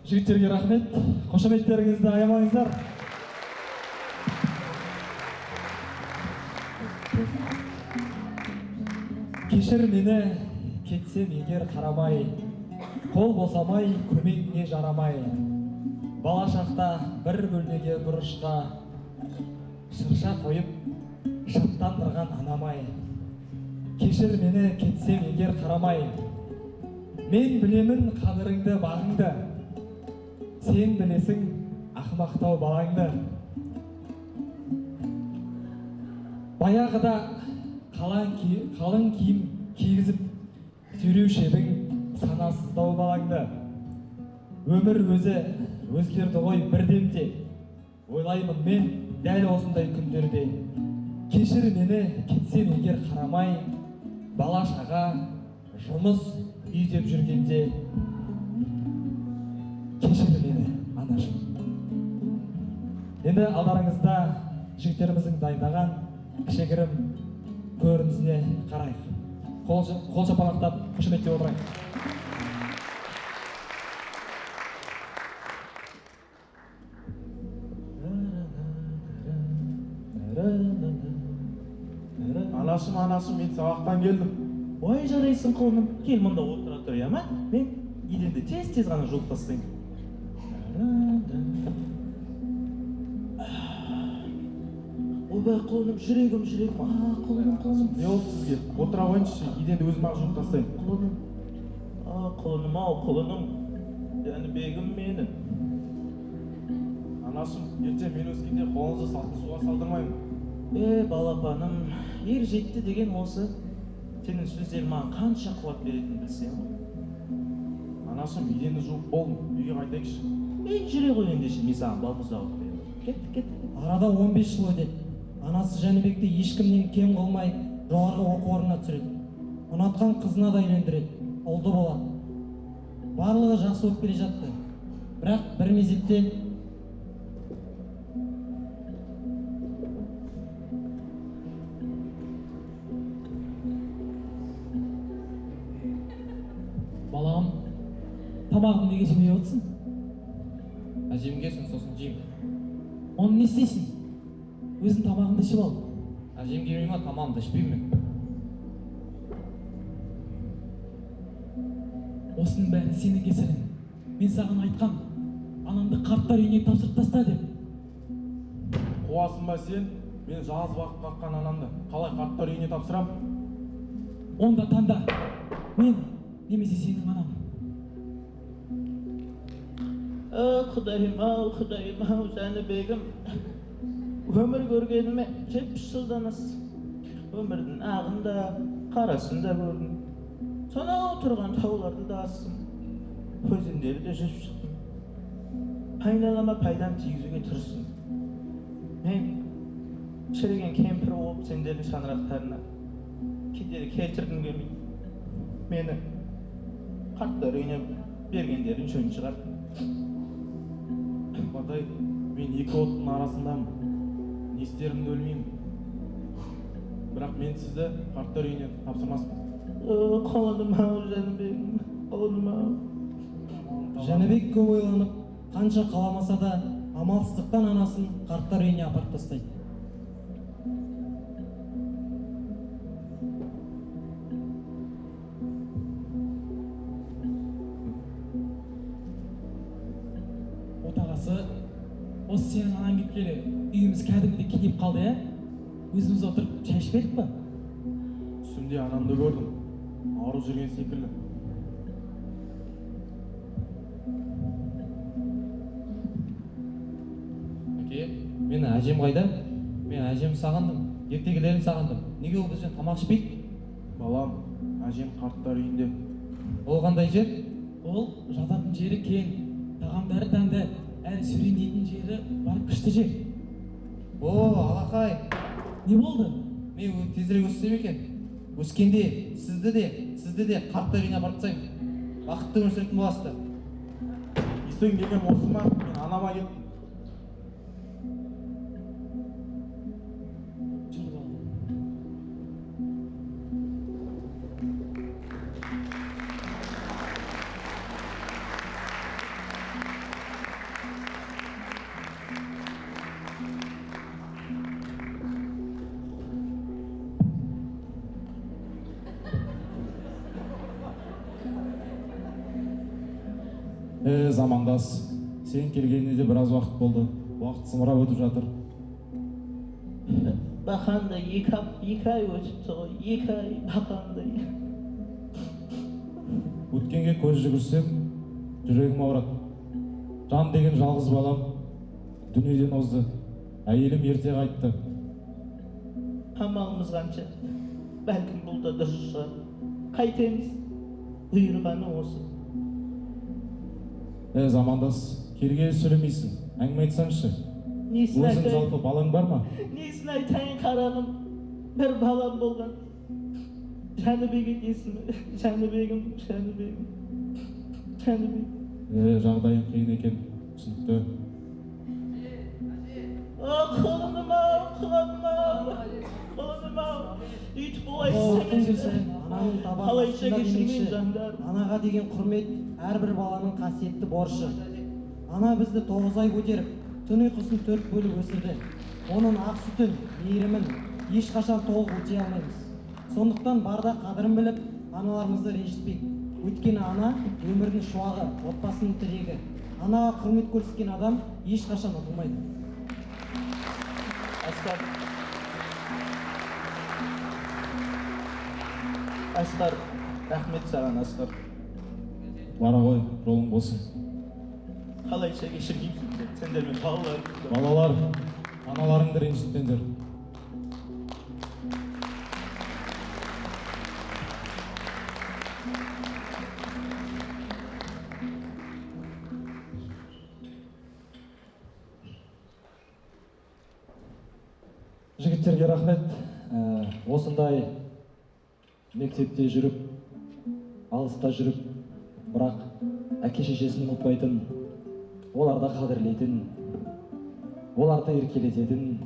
Жігіттерге рахмет, қошеметтеріңізді аямаңыздар. Кешір мені, кетсем егер қарамай, қол босамай, көмегіңе жарамай. Бала шақта бір бөлмеге бұрышқа, шырша қойып, шаттандырған анамай. Кешір мені, кетсем егер қарамай, мен білемін қадіріңді бағыңды. Сен білесің ақымақтау балаңды. Баяғыда қалың киім кигізіп сүйреуші едің санасыздау балаңды. Өмір өзі өзгерді ғой бірдемде. Ойлаймын мен дәл осындай күндерде. Кешір мені, кетсем егер қарамай, бала шаға жұмыс үй деп жүргенде. Кешір мені, анашым. Енді алдарыңызда жігіттеріміздің дайындаған кішігірім көрінісіне қарайық. қол шапалақтап қошеметтеп отырайын. Анашым, мен сабақтан келдім. Ой, жарайсың құлыным. Кел мұнда отыра тұр, я ма? Мен еденді тез ғана жуып тастайын. Ойбай құлыным, жүрегім. Құлыным. Не болды сізге? Отыра қойыңызшы, еденді өзім-ақ жуып тастайын. Құлыным. Жәнібегім менің. Анашым, ертең мен өскенде қолыңызды салқын суға салдырмаймын. Балапаным, ер жетті деген осы. Сенің сөздерің маған қанша қуат беретінін білсең ғой. Анашым, еденді жуып болдым, үйге қайтайықшы. Мен жүре ғой ендеше, мен саған балмұздақ алып беремін. Кеттік. Арада 15 жыл өтеді. Анасы Жәнібекті ешкімнен кем қылмай жоғарғы оқу орнына түсіреді. Ұнатқан қызына да үйлендіреді. Ұлды болады. Барлығы жақсы болып келе жатты. Бірақ бір мезетте балам, тамағыңды неге жемей отырсың? Әжемгесін, сосын жеймін. Оны не істейсің? Өзің тамағыңды ішіп ал. Әжем келмей ма, тамағымды ішпеймін. Осының бәрі сенің кесірің. Мен саған айтқам, анамды қарттар үйіне тапсырып таста деп. Қуасың ба сен? Мен жалғыз бағып қаққан анамды қалай қарттар үйіне тапсырам? Онда таңда. Мен немесе сенің анам. Құдайым-ау, Жәнібегім. Өмір көргеніме 70 жылдан ас. Өмірдің ағында, қарасында көрдім. Сонау тұрған тауларды да астым. Өзендерді жүріп шықтым. Айналама пайдам тигізуге тырыстым. Мен шіріген кемпір болып сендердің шаңырақтарына кедергі келтіргім келмейді. Мені қарттар үйіне бергендерің жөн шығар. Батай, мен екі оттың арасындамын. Не істерімді білмеймін. Бірақ мен сізді қарттар үйіне тапсырмаспын. Құлыным-ау, Жәнібегім, құлыным-ау. Жәнібек көп ойланып, қанша қаламаса да амалсыздықтан анасын қарттар үйіне апарып тастайды. Отағасы, осы сенің анаң кеткелі үйіміз кәдімгідей кеңейіп қалды, ә? Өзіміз отырып шай ішпедік па? Түсімде анамды көрдім. Ауырып жүрген секілді. Әке, мен әжем қайда? Мен әжем сағындым. Ертегілерін сағындым. Неге ол бізбен тамақ ішпейді? Балам, әжем қарттар үйінде. Ол қандай жер? Ол жататын жері кең, тағамдары дәмді, әрі сөйлейтін жері бар күшті жер. О, алақай. Не болды? Мен тезірек өссем екен. Өскенде сізді де қарттар үйіне апарып тастаймын. Бақытты өмір сүретін боласыздар. Естің деген осы ма? Мен анама кеттім. Замандас, сен келгеніне де біраз уақыт болды. Уақыт зымырап өтіп жатыр. Бақандай екі ай өтіпті ғой, 2 ай бақандай. Өткенге көз жүгірсем, жүрегім ауырады. Жан деген жалғыз балам дүниеден озды. Әйелім ерте қайтты. Амалымыз қанша, бәлкім бұл да дұрыс шығар. Қайтеміз, бұйырғаны осы. Замандас, келгелі сөйлемейсің, әңгіме айтсаңшы. Несін Өзің айтайын? жалпы балаң бар ма? Несін айтайын қарағым, бір балам болған. Жәнібек есімі, Жәнібегім. Жағдайың қиын екен, түсінікті. Құлыным-ау, өйтіп олай істемейді. ананың табаны Қалайша астында кешірмеймін, демекші, жандар. анаға деген құрмет әрбір баланың қасиетті борышы. Ана бізді 9 ай көтеріп, түн ұйқысын 4 бөліп өсірді. Оның ақ сүтін, мейірімін ешқашан толық өтей алмаймыз. Сондықтан барда қадірін біліп, аналарымызды ренжітпейік. Өйткені ана өмірдің шуағы, отбасының тірегі. Анаға құрмет көрсеткен адам ешқашан ұтылмайды. Асқар, рахмет саған, Асқар. Бара ғой, жолың болсын. Қалайша кешірмеймін, сендер мен балалар. Балалар, аналарыңды ренжітпеңдер. Жігіттерге рахмет. Осындай мектепте жүріп, алыста жүріп, бірақ әке шешесін ұмытпайтын, оларды қадірлейтін, оларды еркелететін,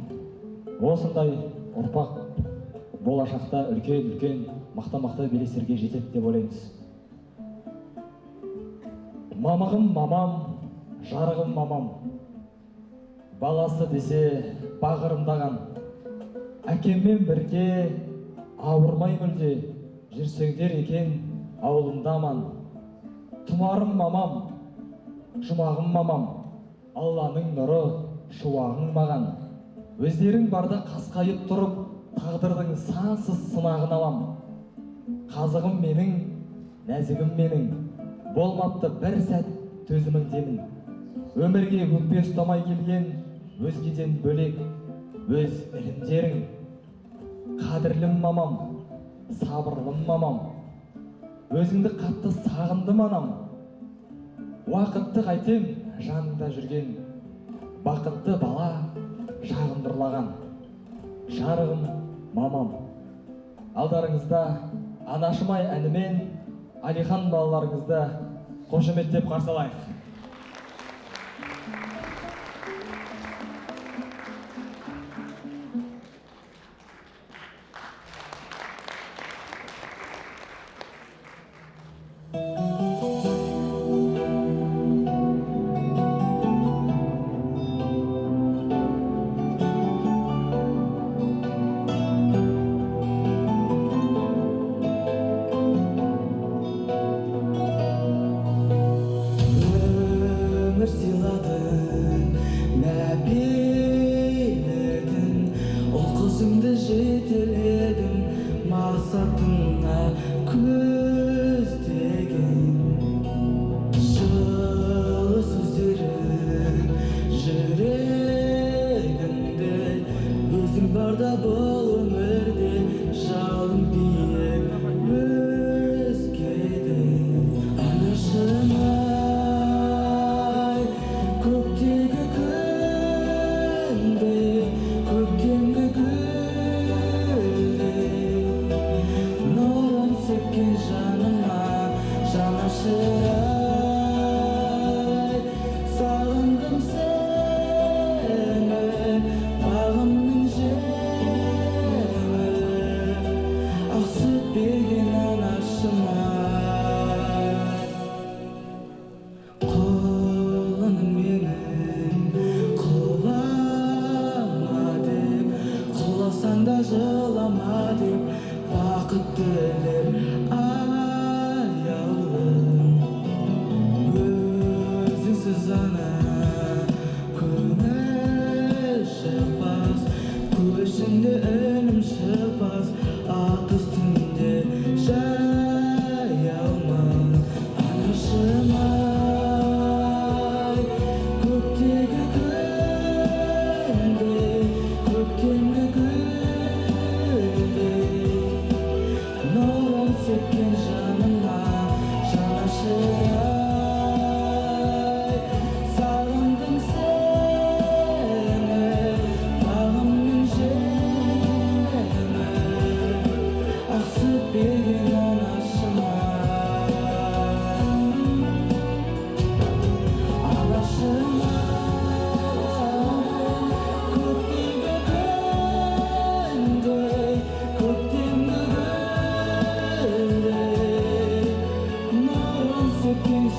осындай ұрпақ болашақта үлкен мақта белестерге жетеді деп ойлаймыз. Мамығым мамам, жарығым мамам, баласы десе бағырымдаған, әкеммен бірге ауырмай мүлде жүрсеңдер екен ауылымдаман. Тұмарым мамам, жұмағым мамам, Алланың нұры шуағың маған. Өздерің барда қасқайып тұрып, тағдырдың сансыз сынағын алам. Қазығым менің, нәзігім менің, болмапты бір сәт төзімің демін. Өмірге өкпе ұстамай келген өзгеден бөлек өз ілімдерің. Қадірлім мамам, сабырлым мамам, өзіңді қатты сағындым анам. Уақытты қайтем жаныңда жүрген, бақытты бала шағындырлаған. Жарығым мамам. Алдарыңызда Анашымай әнімен Алихан балаларыңызды қошеметтеп қарсы алайық.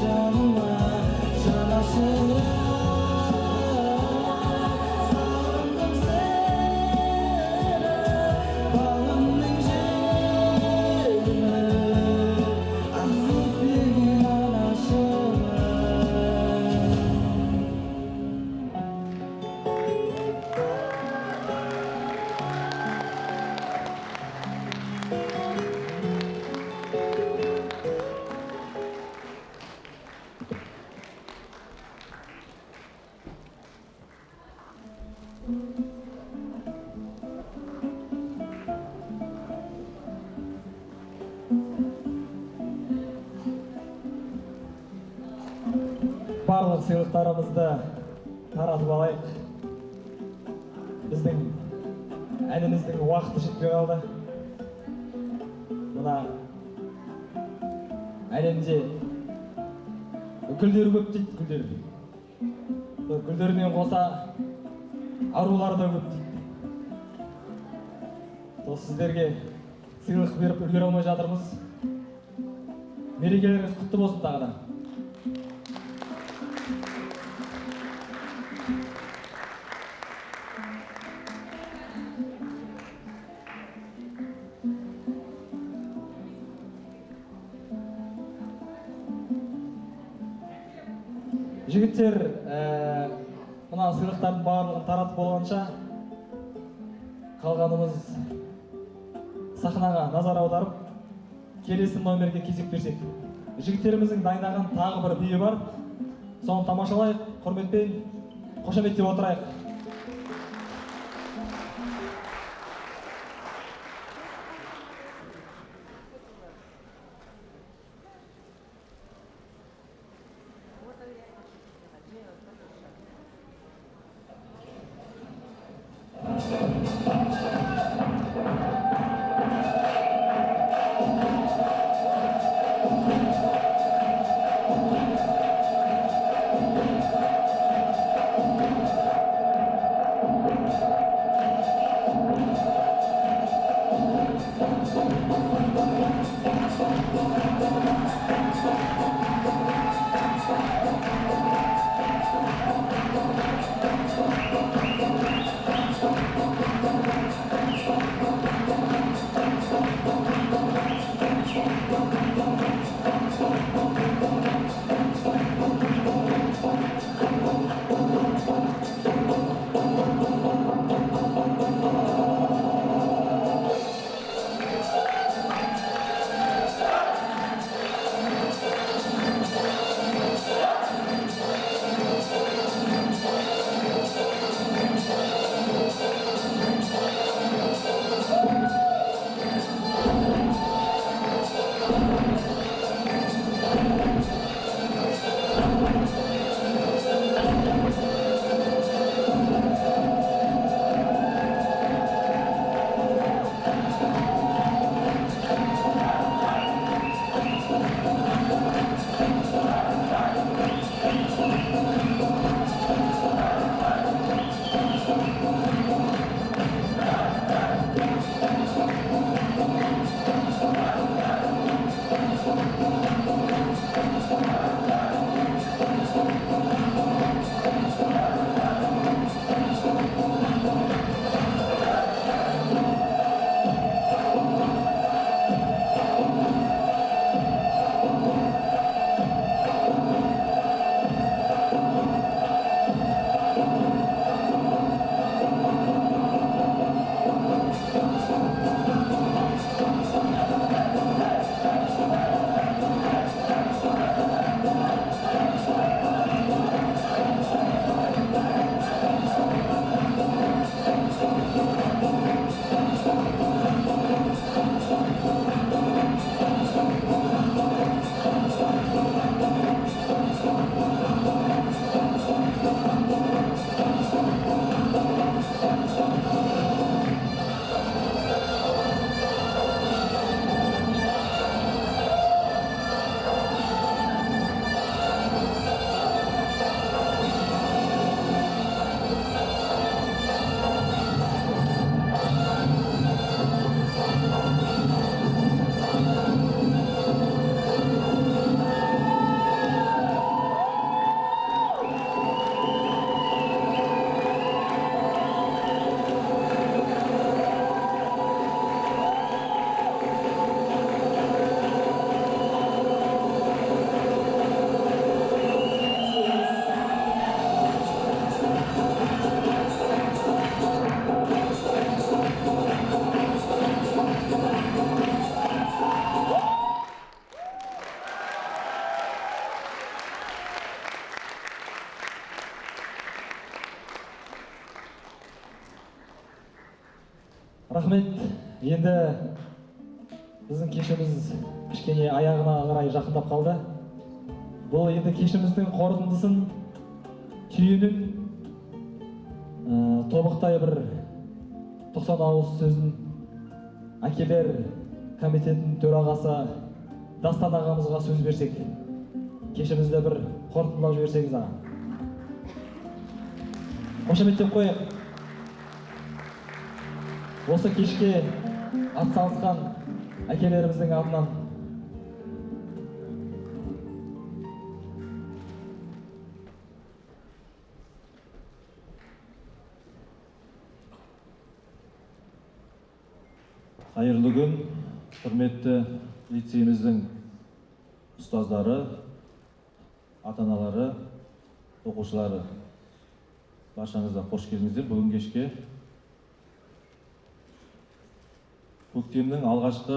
жаныма жанашырым сағындым сені балымның желімі ақсып берген анашым барлық сыйлықтарымызды таратып алайық. Біздің әніміздің уақыты жетпей қалды. Мына әлемде гүлдер көп дейді, гүлдер. Сол гүлдермен қоса арулар да көп дейді. Сол сіздерге сыйлық беріп үлгере алмай жатырмыз. Мерекелеріңіз құтты болсын тағы да. Жігіттер, мына сыйлықтардың барлығын таратып болғанша қалғанымыз сахнаға назар аударып, келесі номерге кезек берсек. Жігіттеріміздің дайындаған тағы бір биі бар. Соны тамашалайық, құрметпен қошеметтеп отырайық. Рахмет. Енді біздің кешіміз кішкене аяғына қарай жақындап қалды. Бұл енді кешіміздің қорытындысын түйінін тобықтай бір 90 ауыз сөзін әкелер комитетінің төрағасы Дастан ағамызға сөз берсек, кешімізді бір қорытындылап жіберсеңіз аға. Қошеметтеп қояйық. Осы кешке атсалысқан әкелеріміздің атынан қайырлы күн, құрметті лицейіміздің ұстаздары, ата-аналары, оқушылары. Баршаңызға қош келдіңіздер бүгін кешке. Көктемнің алғашқы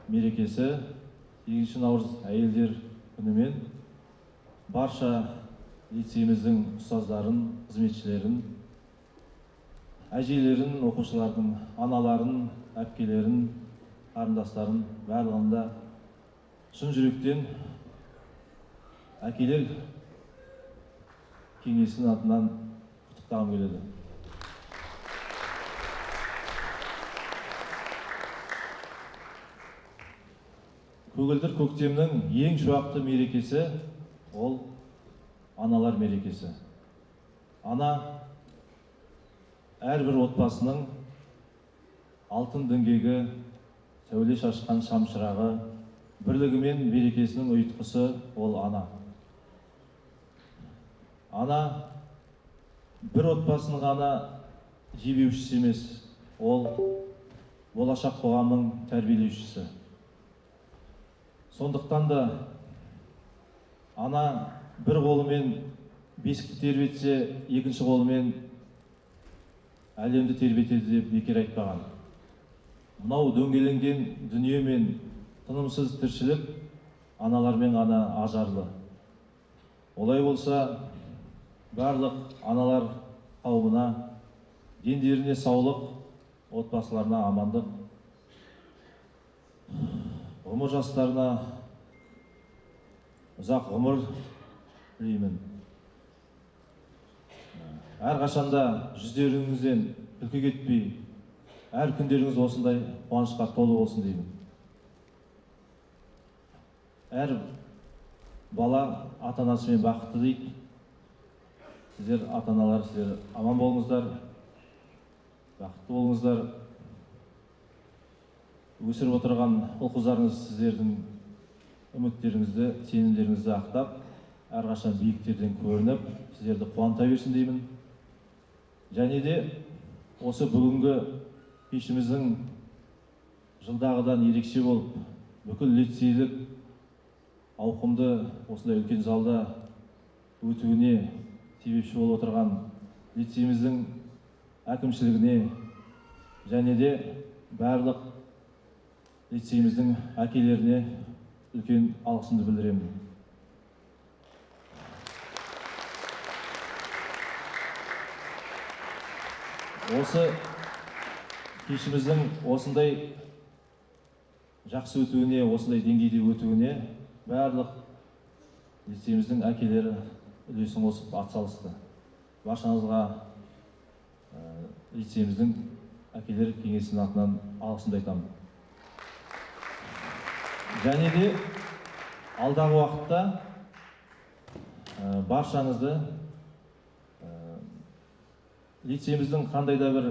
мерекесі 8 наурыз әйелдер күнімен барша лицейіміздің ұстаздарын, қызметшілерін, әжелерін, оқушылардың аналарын, әпкелерін, қарындастарын барлығында шын жүректен әкелер кеңесінің атынан құттықтағым келеді. Көгілдір көктемнің ең шуақты мерекесі ол аналар мерекесі. Ана әрбір отбасының алтын діңгегі, сәуле шашқан шамшырағы, бірлігі мен берекесінің ұйытқысы ол ана. Ана бір отбасының ғана жебеушісі емес, ол болашақ қоғамның тәрбиелеушісі. Сондықтан да ана бір қолымен бесікті тербетсе, екінші қолымен әлемді тербетеді деп бекер айтпаған. Мынау дөңгеленген дүние мен тынымсыз тіршілік аналармен ғана ажарлы. Олай болса, барлық аналар қауымына, дендеріне саулық, отбасыларына амандық, ғұмыр жастарына ұзақ ғұмыр тілеймін. Әрқашанда жүздеріңізден күлкі кетпей, әр күндеріңіз осындай қуанышқа толы болсын деймін. Әр бала ата-анасымен бақытты дейді. Сіздер ата-аналар, сіздер аман болыңыздар, бақытты болыңыздар. Өсіріп отырған ұл-қыздарыңыз сіздердің үміттеріңізді, сенімдеріңізді ақтап, әрқашан биіктерден көрініп, сіздерді қуанта берсін деймін. Және де осы бүгінгі кешіміздің жылдағыдан ерекше болып, бүкіл лицейлік ауқымды осындай үлкен залда өтуіне себепші болып отырған лицейіміздің әкімшілігіне және де барлық лицейіміздің әкелеріне үлкен алғысымды білдіремін. Осы кешіміздің осындай жақсы өтуіне, осындай деңгейде өтуіне барлық лицейіміздің әкелері үлесін қосып атсалысты. Баршаңызға лицейіміздің әкелер кеңесінің атынан алғысымды айтамын. Және де алдағы уақытта баршаңызды лицейіміздің қандай да бір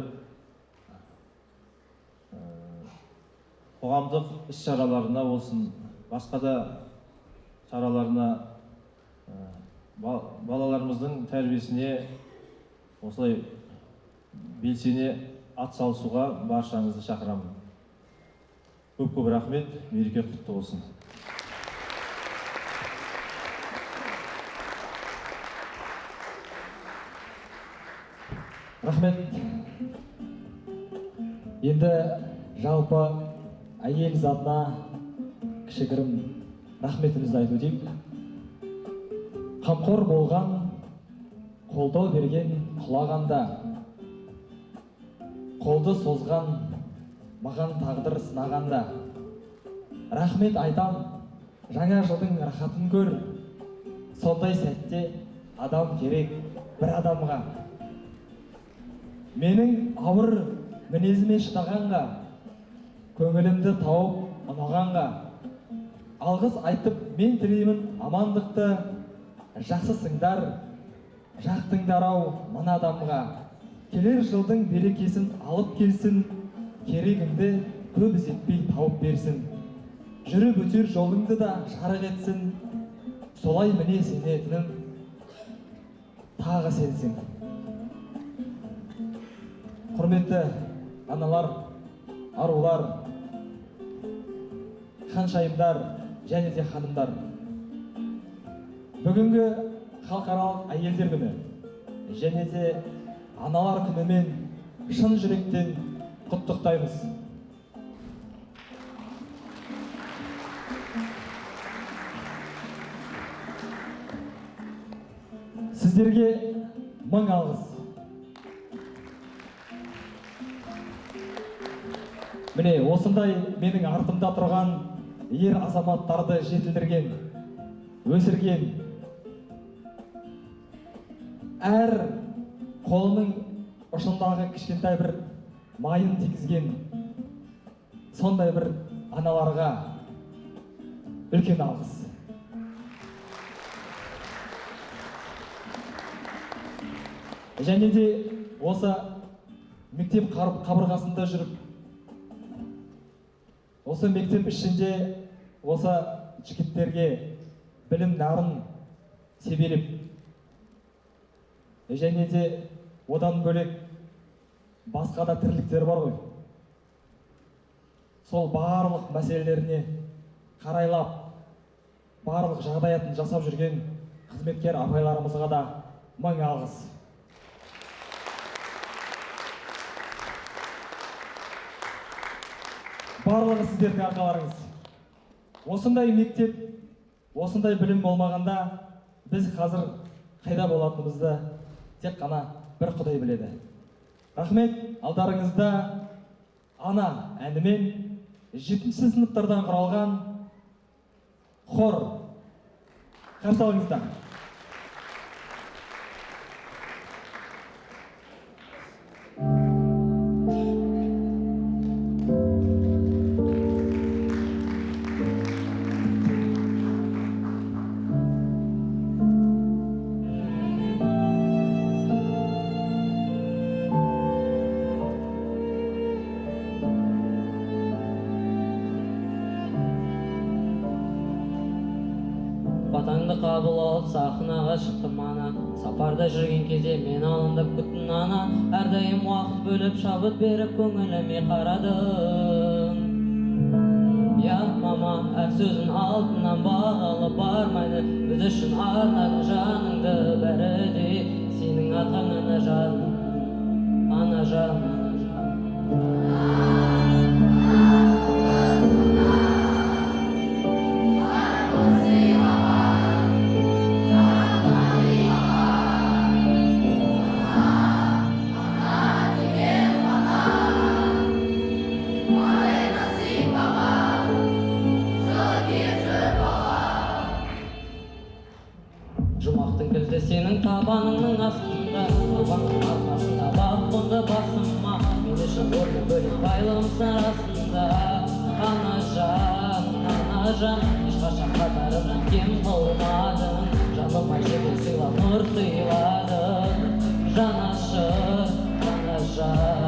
қоғамдық іс-шараларына болсын, басқа да шараларына, балаларымыздың тәрбиесіне осылай белсене атсалысуға баршаңызды шақырамын. Көп-көп рахмет, мереке құтты болсын. Рахмет. Енді жалпы әйел затына кішігірім рахметімізді айту дейік. Қамқор болған, қолдау берген құлағанда, қолды созған маған тағдыр сынағанда. Рахмет айтам, жаңа жылдың рахатын көр. Сондай сәтте адам керек бір адамға. Менің ауыр мінезіме шыдағанға, көңілімді тауып ұнағанға, алғыс айтып мен тілеймін амандықты. Жақсысыңдар, жақтыңдар ау мына адамға. Келер жылдың берекесін алып келсін, керегіңді көп ізетпей тауып берсін. Жүріп өтер жолыңды да жарық етсін, солай міне сенетінім тағы сенсің. Құрметті аналар, арулар, ханшайымдар және де ханымдар, бүгінгі халықаралық әйелдер күні және де аналар күнімен шын жүректен құттықтаймыз. Сіздерге мың алғыс. Міне осындай менің артымда тұрған ер азаматтарды жетілдірген, өсірген, әр қолының ұшындағы кішкентай бір майын тигізген сондай бір аналарға үлкен алғыс. Және де осы мектеп қабырғасында жүріп, осы мектеп ішінде осы жігіттерге білім нарын себелеп, және де одан бөлек басқа да тірліктер бар ғой. Сол барлық мәселелеріне қарайлап, барлық жағдаятын жасап жүрген қызметкер апайларымызға да мың алғыс. Барлығы сіздердің арқаларыңыз. Осындай мектеп, осындай білім болмағанда, біз қазір қайда болатынымызды тек қана бір Құдай біледі. Рахмет, алдарыңызда ана әнімен 7-ші сыныптардан құралған хор. Қарсы алыңыздар. Батаңды қабыл алып сахнаға шықтым ана, сапарда жүрген кезде мен алындап күттің ана, әрдайым уақыт бөліп шабыт беріп көңіліме қарадың. Я мама, әр сөзін алтыннан бағалы бармайды, біз үшін арнадың жаныңды бәрі де сенің арқаңнан жаным, ана жаным. Жұмақтың кілті сенің табаныңның астында, табанның арқасында бақ қонды басыма, мен үшін орны бөлек байлығымсың расында. Ана жан, ешқашан қатарымнан кем қылмадың, жаныма жібек сыйлап нұр сыйладың, жанашыр, ана жан.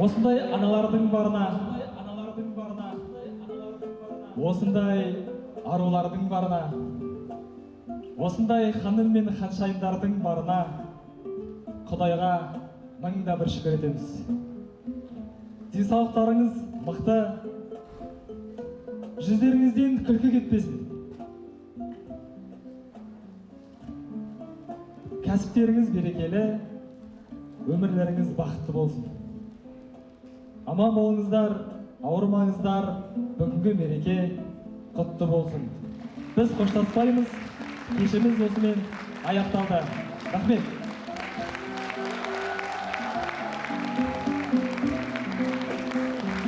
осындай аналардың барына, осындай арулардың барына, осындай ханым мен ханшайымдардың барына Құдайға мыңда бір шүкір етеміз. Денсаулықтарыңыз мықты, жүздеріңізден күлкі кетпесін. Кәсіптеріңіз берекелі, өмірлеріңіз бақытты болсын. Аман болыңыздар, ауырмаңыздар, бүгінгі мереке құтты болсын. Біз қоштаспаймыз, кешіміз осымен аяқталды. Рахмет.